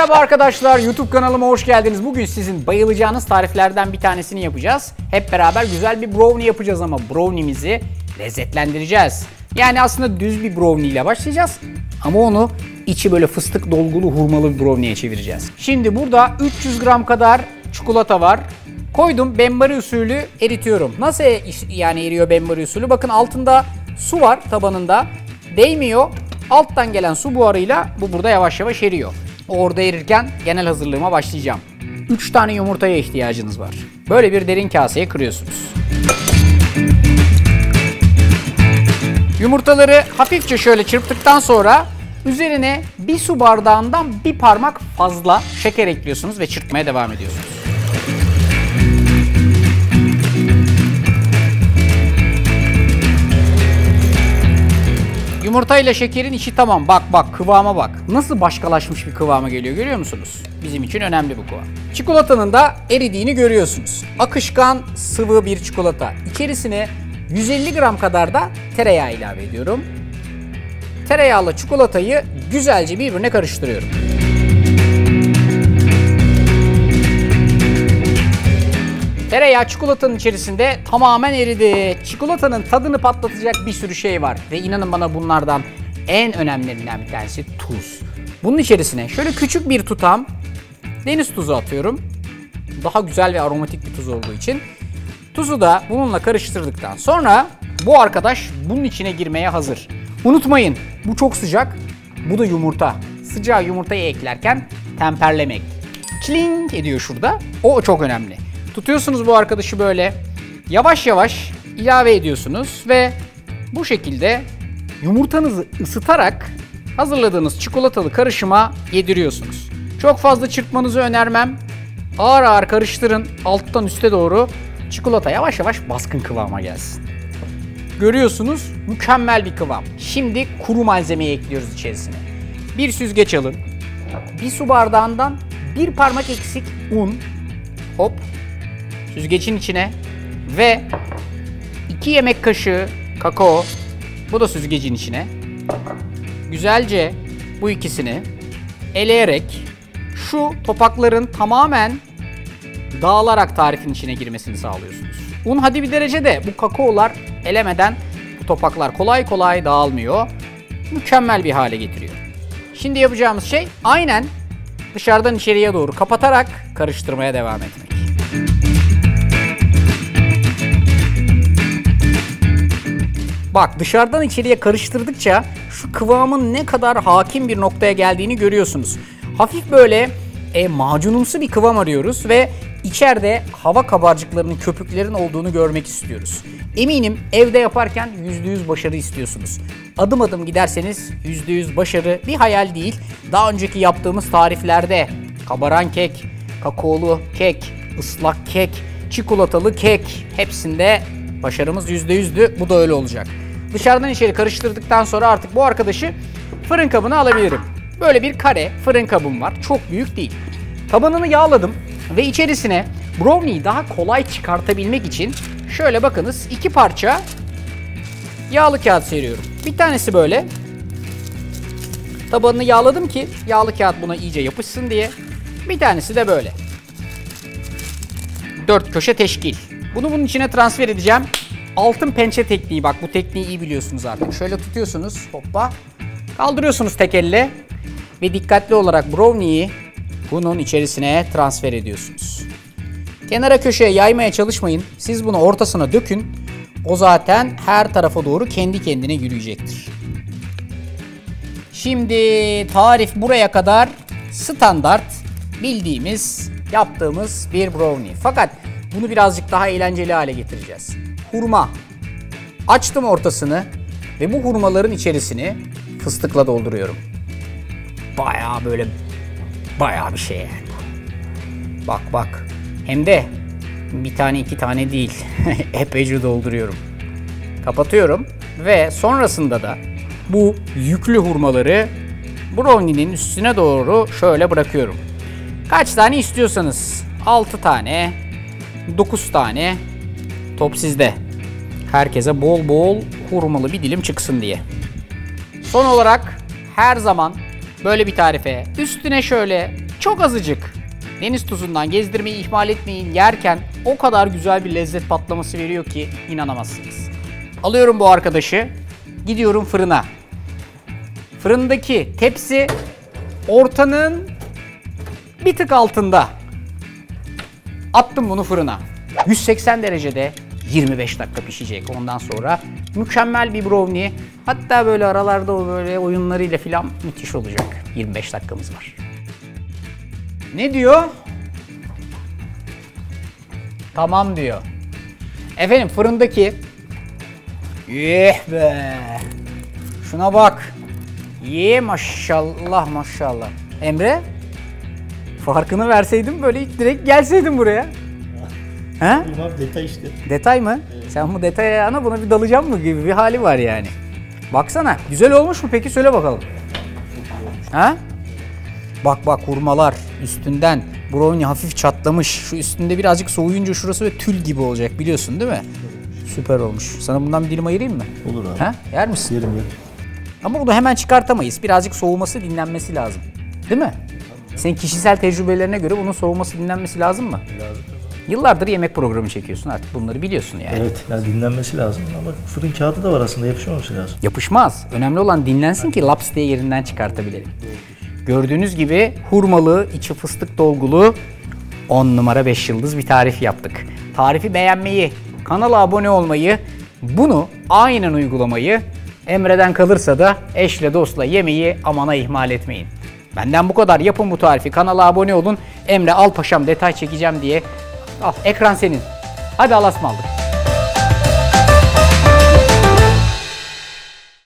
Merhaba arkadaşlar, YouTube kanalıma hoş geldiniz. Bugün sizin bayılacağınız tariflerden bir tanesini yapacağız. Hep beraber güzel bir brownie yapacağız ama brownie'mizi lezzetlendireceğiz. Yani aslında düz bir brownie ile başlayacağız ama onu içi böyle fıstık dolgulu hurmalı bir brownie'ye çevireceğiz. Şimdi burada 300 gram kadar çikolata var. Koydum, benmari usulü eritiyorum. Nasıl yani eriyor benmari usulü? Bakın altında su var tabanında. Değmiyor. Alttan gelen su buharıyla bu burada yavaş yavaş eriyor. Orada erirken genel hazırlığıma başlayacağım. 3 tane yumurtaya ihtiyacınız var. Böyle bir derin kaseye kırıyorsunuz. Yumurtaları hafifçe şöyle çırptıktan sonra üzerine bir su bardağından bir parmak fazla şeker ekliyorsunuz ve çırpmaya devam ediyorsunuz. Yumurta ile şekerin içi tamam. Bak kıvama bak. Nasıl başkalaşmış bir kıvama geliyor, görüyor musunuz? Bizim için önemli bu kıvam. Çikolatanın da eridiğini görüyorsunuz. Akışkan sıvı bir çikolata. İçerisine 150 gram kadar da tereyağı ilave ediyorum. Tereyağla çikolatayı güzelce birbirine karıştırıyorum. Tereyağı çikolatanın içerisinde tamamen eridi. Çikolatanın tadını patlatacak bir sürü şey var. Ve inanın bana bunlardan en önemlilerinden bir tanesi tuz. Bunun içerisine şöyle küçük bir tutam deniz tuzu atıyorum. Daha güzel ve aromatik bir tuz olduğu için. Tuzu da bununla karıştırdıktan sonra bu arkadaş bunun içine girmeye hazır. Unutmayın, bu çok sıcak. Bu da yumurta. Sıcağı yumurtayı eklerken temperlemek. Çling ediyor şurada. O çok önemli. Tutuyorsunuz bu arkadaşı böyle yavaş yavaş ilave ediyorsunuz ve bu şekilde yumurtanızı ısıtarak hazırladığınız çikolatalı karışıma yediriyorsunuz. Çok fazla çırpmanızı önermem. Ağır ağır karıştırın, alttan üste doğru çikolata yavaş yavaş baskın kıvama gelsin. Görüyorsunuz, mükemmel bir kıvam. Şimdi kuru malzemeyi ekliyoruz içerisine. Bir süzgeç alın. Bir su bardağından bir parmak eksik un. Hop. Süzgecin içine ve 2 yemek kaşığı kakao, bu da süzgecin içine. Güzelce bu ikisini eleyerek şu topakların tamamen dağılarak tarifin içine girmesini sağlıyorsunuz. Un hadi bir derece de bu kakaolar elemeden bu topaklar kolay kolay dağılmıyor. Mükemmel bir hale getiriyor. Şimdi yapacağımız şey aynen dışarıdan içeriye doğru kapatarak karıştırmaya devam etmek. Bak, dışarıdan içeriye karıştırdıkça şu kıvamın ne kadar hakim bir noktaya geldiğini görüyorsunuz. Hafif böyle macunumsu bir kıvam arıyoruz ve içeride hava kabarcıklarının, köpüklerin olduğunu görmek istiyoruz. Eminim evde yaparken %100 başarı istiyorsunuz. Adım adım giderseniz %100 başarı bir hayal değil. Daha önceki yaptığımız tariflerde kabaran kek, kakaolu kek, ıslak kek, çikolatalı kek, hepsinde başarımız %100'dü. Bu da öyle olacak. Dışarıdan içeri karıştırdıktan sonra artık bu arkadaşı fırın kabına alabilirim. Böyle bir kare fırın kabım var. Çok büyük değil. Tabanını yağladım ve içerisine brownie'yi daha kolay çıkartabilmek için şöyle bakınız 2 parça yağlı kağıt seriyorum. Bir tanesi böyle. Tabanını yağladım ki yağlı kağıt buna iyice yapışsın diye. Bir tanesi de böyle. 4 köşe teşkil. Bunu bunun içine transfer edeceğim. Altın pençe tekniği, bak bu tekniği iyi biliyorsunuz artık. Şöyle tutuyorsunuz, hoppa. Kaldırıyorsunuz tek elle ve dikkatli olarak brownie'yi bunun içerisine transfer ediyorsunuz. Kenara köşeye yaymaya çalışmayın. Siz bunu ortasına dökün. O zaten her tarafa doğru kendi kendine yürüyecektir. Şimdi tarif buraya kadar standart bildiğimiz, yaptığımız bir brownie. Fakat bunu birazcık daha eğlenceli hale getireceğiz. Hurma. Açtım ortasını ve bu hurmaların içerisini fıstıkla dolduruyorum. Bayağı bir şey yani. Bak. Hem de bir tane 2 tane değil. Epeyce dolduruyorum. Kapatıyorum ve sonrasında da bu yüklü hurmaları brownie'nin üstüne doğru şöyle bırakıyorum. Kaç tane istiyorsanız 6 tane, 9 tane, top sizde. Herkese bol bol hurmalı bir dilim çıksın diye. Son olarak her zaman böyle bir tarife üstüne şöyle Çok azıcık deniz tuzundan gezdirmeyi ihmal etmeyin. Yerken o kadar güzel bir lezzet patlaması veriyor ki inanamazsınız. Alıyorum bu arkadaşı, gidiyorum fırına. Fırındaki tepsi ortanın bir tık altında. Attım bunu fırına. 180 derecede 25 dakika pişecek. Ondan sonra mükemmel bir brownie. Hatta böyle aralarda o böyle oyunlarıyla filan müthiş olacak. 25 dakikamız var. Ne diyor? Tamam diyor. Efendim fırındaki... Be! Şuna bak. Maşallah maşallah. Emre? Farkını verseydim böyle direkt gelseydim buraya. Ha? Detay işte. Detay mı? Evet. Sen bu detaya ana buna bir dalacağım mı gibi bir hali var yani. Baksana. Güzel olmuş mu peki? Söyle bakalım. Ha? Bak hurmalar üstünden. Brownie hafif çatlamış. Şu üstünde birazcık soğuyunca şurası böyle tül gibi olacak biliyorsun değil mi? Süper olmuş. Sana bundan bir dilim ayırayım mı? Olur abi. Ha? Yer misin? Yerim. Ama bunu hemen çıkartamayız. Birazcık soğuması, dinlenmesi lazım. Değil mi? Senin kişisel tecrübelerine göre bunun soğuması, dinlenmesi lazım mı? Lazım. Yıllardır yemek programı çekiyorsun artık bunları biliyorsun yani. Evet, yani dinlenmesi lazım ama fırın kağıdı da var aslında, yapışmaması lazım. Yapışmaz. Önemli olan dinlensin ki laps diye yerinden çıkartabilelim. Gördüğünüz gibi hurmalı, içi fıstık dolgulu 10 numara 5 yıldız bir tarif yaptık. Tarifi beğenmeyi, kanala abone olmayı, bunu aynen uygulamayı, Emre'den kalırsa da eşle dostla yemeyi amana ihmal etmeyin. Benden bu kadar. Yapın bu tarifi. Kanala abone olun. Emre al paşam detay çekeceğim diye. Al ekran senin. Hadi Allah'a ısmarladık.